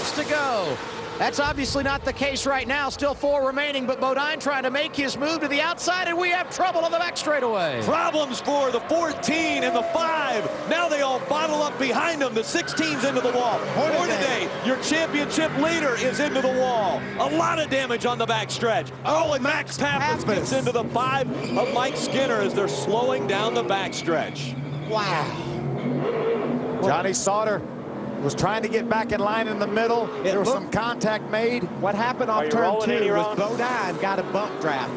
laps to go. That's obviously not the case right now. Still 4 remaining, but Bodine trying to make his move to the outside, and we have trouble on the back straightaway. Problems for the 14 and the 5. Now they all bottle up behind them. The 16's into the wall. Hornaday, your championship leader, is into the wall. A lot of damage on the back stretch. Oh, and Max Pappas gets into the 5 of Mike Skinner as they're slowing down the back stretch. Wow. Johnny Sauter was trying to get back in line in the middle. There was some contact made. What happened off turn 2 was Bodine got a bump draft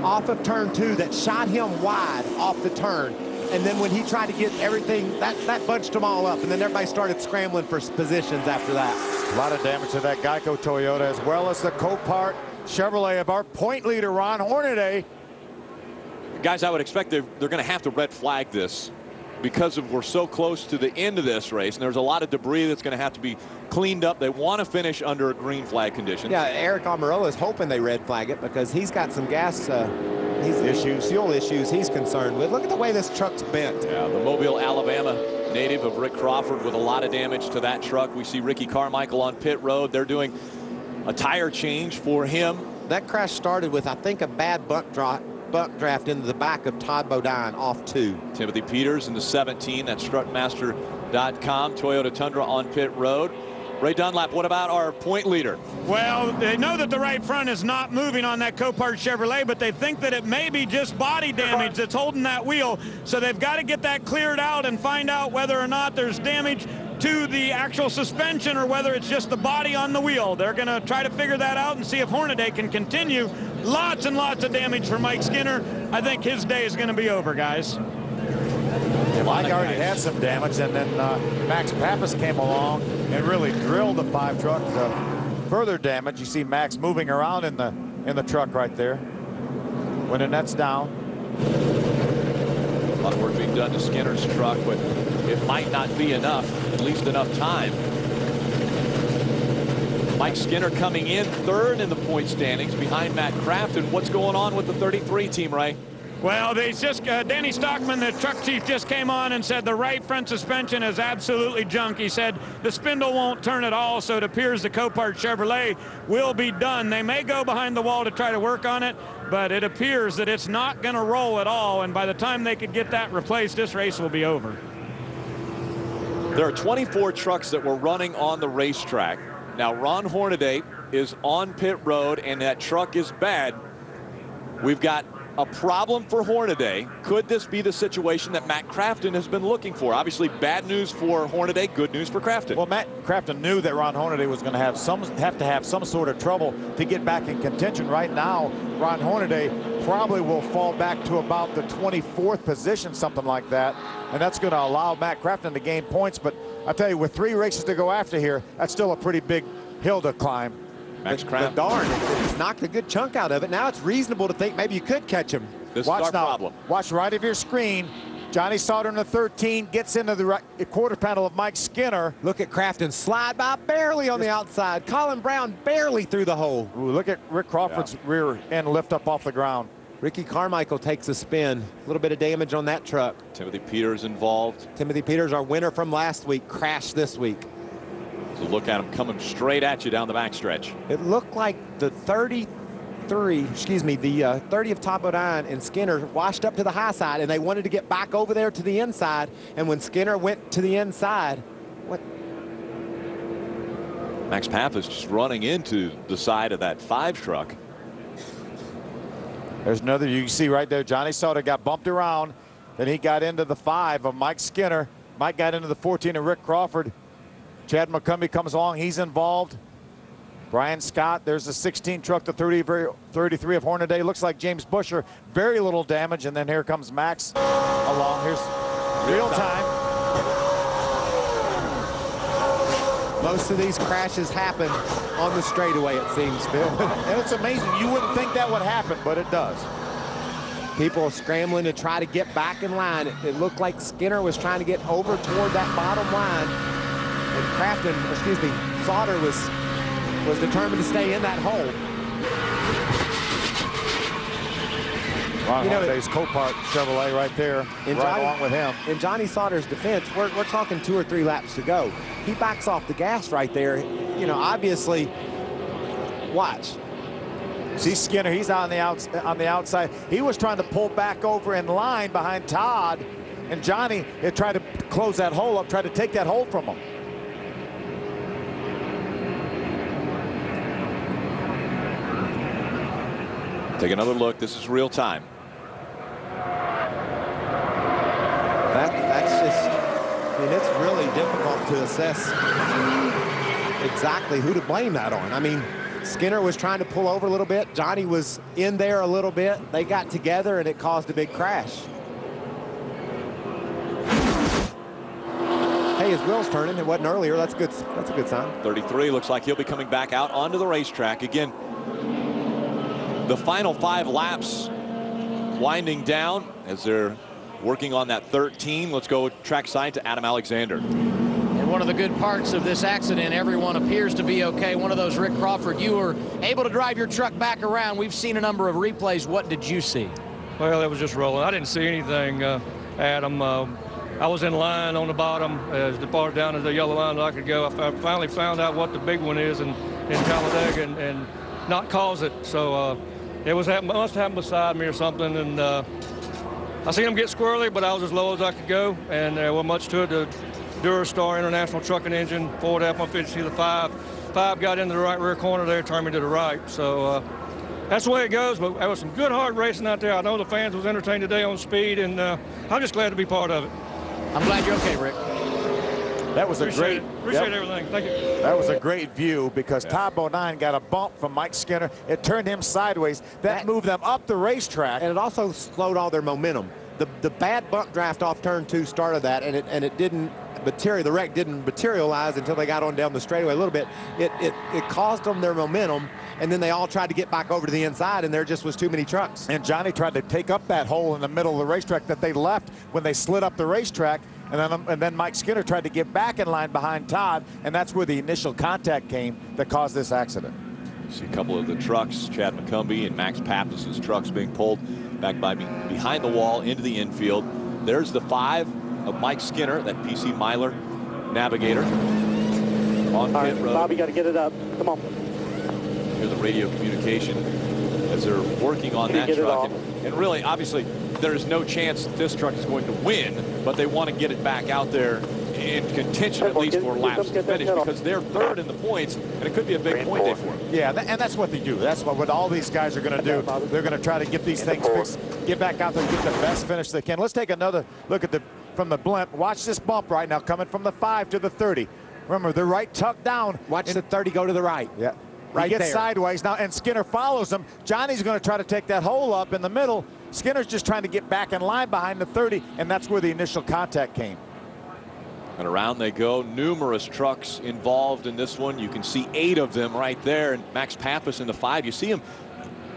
off of turn 2 that shot him wide off the turn. And then when he tried to get everything, that bunched them all up. And then everybody started scrambling for positions after that. A lot of damage to that Geico Toyota, as well as the Copart Chevrolet of our point leader, Ron Hornaday. Guys, I would expect they're going to have to red flag this, because we're so close to the end of this race, and there's a lot of debris that's going to have to be cleaned up. They want to finish under a green flag condition. Yeah, Eric Almirola is hoping they red flag it because he's got some gas fuel issues he's concerned with. Look at the way this truck's bent. Yeah, the Mobile, Alabama native of Rick Crawford with a lot of damage to that truck. We see Ricky Carmichael on pit road. They're doing a tire change for him. That crash started with, I think, a bad buck draft into the back of Todd Bodine off 2. Timothy Peters in the 17. That's strutmaster.com. Toyota Tundra on pit road. Ray Dunlap, what about our point leader? Well, they know that the right front is not moving on that Copart Chevrolet, but they think that it may be just body damage that's holding that wheel. So they've got to get that cleared out and find out whether or not there's damage to the actual suspension or whether it's just the body on the wheel. They're going to try to figure that out and see if Hornaday can continue. Lots and lots of damage for Mike Skinner. I think his day is going to be over, guys. Yeah, Mike already had some damage, and then Max Pappas came along and really drilled the 5 truck to further damage. You see Max moving around in the truck right there when the net's down. A lot of work being done to Skinner's truck, but it might not be enough, at least enough time. Mike Skinner coming in 3rd in the point standings behind Matt Craft. And what's going on with the 33 team, Ray? Well, they just Danny Stockman, the truck chief, just came on and said the right front suspension is absolutely junk. He said the spindle won't turn at all, so it appears the Copart Chevrolet will be done. They may go behind the wall to try to work on it, but it appears that it's not going to roll at all, and by the time they could get that replaced, this race will be over. There are 24 trucks that were running on the racetrack. Now, Ron Hornaday is on pit road, and that truck is bad. We've got a problem for Hornaday. Could this be the situation that Matt Crafton has been looking for? Obviously, bad news for Hornaday, good news for Crafton. Well, Matt Crafton knew that Ron Hornaday was going to have some sort of trouble to get back in contention. Right now, Ron Hornaday probably will fall back to about the 24th position, something like that, and that's going to allow Matt Crafton to gain points. But I tell you, with 3 races to go after here, that's still a pretty big hill to climb. Max Crafton. Darn, it's knocked a good chunk out of it. Now it's reasonable to think maybe you could catch him. This is our problem. Watch right of your screen. Johnny Sauter in the 13 gets into the quarter panel of Mike Skinner. Look at Crafton slide by barely on the outside. Colin Brown barely through the hole. Ooh, look at Rick Crawford's rear end lift up off the ground. Ricky Carmichael takes a spin. A little bit of damage on that truck. Timothy Peters involved. Timothy Peters, our winner from last week, crashed this week. So look at him coming straight at you down the backstretch. It looked like the 30 of Todd Bodine and Skinner washed up to the high side, and they wanted to get back over there to the inside. And when Skinner went to the inside, what? Max Pappas just running into the side of that 5 truck. There's another, you can see right there, Johnny Sauter got bumped around. Then he got into the 5 of Mike Skinner. Mike got into the 14 of Rick Crawford. Chad McCumbee comes along, he's involved. Brian Scott, there's the 16 truck, the 33 of Hornaday. Looks like James Busher, very little damage. And then here comes Max along. Here's real time. Most of these crashes happen on the straightaway, it seems, Phil. And it's amazing. You wouldn't think that would happen, but it does. People are scrambling to try to get back in line. It looked like Skinner was trying to get over toward that bottom line. And Sauter was determined to stay in that hole. Ron Horday's Copart Chevrolet right there, along with him. In Johnny Sauter's defense, we're talking 2 or 3 laps to go. He backs off the gas right there. you know, obviously, watch. See Skinner, he's on the outside. He was trying to pull back over in line behind Todd, and Johnny had tried to close that hole up, tried to take that hole from him. Take another look. This is real time. That's just, I mean, it's really difficult to assess exactly who to blame that on. I mean, Skinner was trying to pull over a little bit. Johnny was in there a little bit. They got together and it caused a big crash. Hey, his wheel's turning. It wasn't earlier. That's good. That's a good sign. 33 looks like he'll be coming back out onto the racetrack again. The final 5 laps winding down as they're working on that 13. Let's go trackside to Adam Alexander. And one of the good parts of this accident, everyone appears to be okay. One of those, Rick Crawford, you were able to drive your truck back around. We've seen a number of replays. What did you see? Well, it was just rolling. I didn't see anything, Adam. I was in line on the bottom as far down as the yellow line that I could go. I finally found out what the big one is in Taladega and not cause it. So it must have happened beside me or something. And I seen him get squirrely, but I was as low as I could go. And there wasn't much to it. The Durastar International Trucking Engine, Ford F-150, the 5 got into the right rear corner there, turned me to the right. So that's the way it goes, but there was some good hard racing out there. I know the fans was entertained today on speed, and I'm just glad to be part of it. I'm glad you're okay, Rick. That was Appreciate everything. Thank you. That was a great view because Todd Bodine got a bump from Mike Skinner. It turned him sideways. That moved them up the racetrack. And it also slowed all their momentum. The bad bump draft off turn 2 started that, and it didn't materialize. The wreck didn't materialize until they got on down the straightaway a little bit. It caused them their momentum, and then they all tried to get back over to the inside, and there just was too many trucks. And Johnny tried to take up that hole in the middle of the racetrack that they left when they slid up the racetrack. And then Mike Skinner tried to get back in line behind Todd, and that's where the initial contact came that caused this accident. You see a couple of the trucks, Chad McCumbee and Max Pappas' trucks being pulled back by behind the wall into the infield. There's the 5 of Mike Skinner, that PC Myler navigator on pit road. Bobby, got to get it up. Come on. Here's the radio communication as they're working on that truck. And really, obviously, there's no chance that this truck is going to win, but they want to get it back out there in contention at least for laps to finish because they're 3rd in the points, and it could be a big point day for them. Yeah, and that's what they do. That's what all these guys are going to do. They're going to try to get these things fixed, get back out there, get the best finish they can. Let's take another look at from the blimp. Watch this bump right now coming from the 5 to the 30. Remember, they're right tucked down. Watch the 30 go to the right. Yeah. Right he gets there. sideways now, and Skinner follows him. Johnny's going to try to take that hole up in the middle. Skinner's just trying to get back in line behind the 30, and that's where the initial contact came. And around they go. Numerous trucks involved in this one. You can see 8 of them right there. And Max Pappas in the 5. You see him.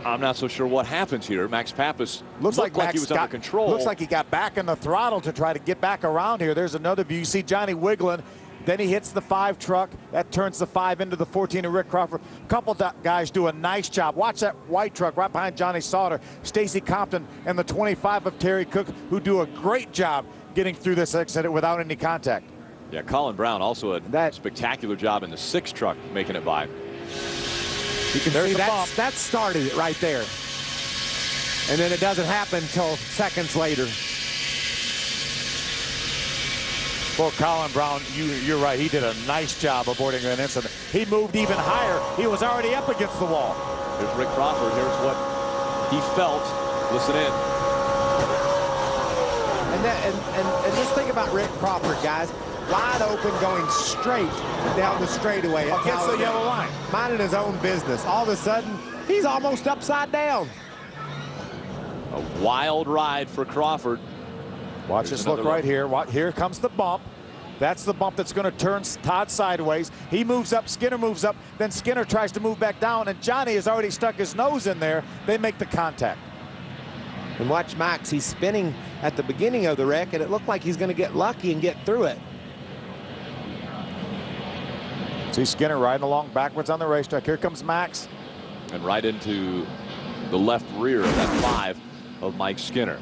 I'm not so sure what happens here. Max Pappas looks like he was under control. Looks like he got back in the throttle to try to get back around here. There's another view. You see Johnny wiggling. Then he hits the 5 truck. That turns the 5 into the 14 of Rick Crawford. A couple guys do a nice job. Watch that white truck right behind Johnny Sauter. Stacy Compton and the 25 of Terry Cook, who do a great job getting through this accident without any contact. Yeah, Colin Brown also a spectacular job in the 6 truck making it by. You can see that started it right there. And then it doesn't happen until seconds later. Well, Colin Brown, you're right. He did a nice job avoiding an incident. He moved even higher. He was already up against the wall. Here's Rick Crawford. Here's what he felt. Listen in. And just think about Rick Crawford, guys. Wide open, going straight down the straightaway. Against the yellow line. Minding his own business. All of a sudden, he's almost upside down. A wild ride for Crawford. Watch this look right here. Here comes the bump. That's the bump that's going to turn Todd sideways. He moves up, Skinner moves up, then Skinner tries to move back down, and Johnny has already stuck his nose in there. They make the contact. And watch Max, he's spinning at the beginning of the wreck, and it looked like he's going to get lucky and get through it. See Skinner riding along backwards on the racetrack. Here comes Max. And right into the left rear of that 5 of Mike Skinner.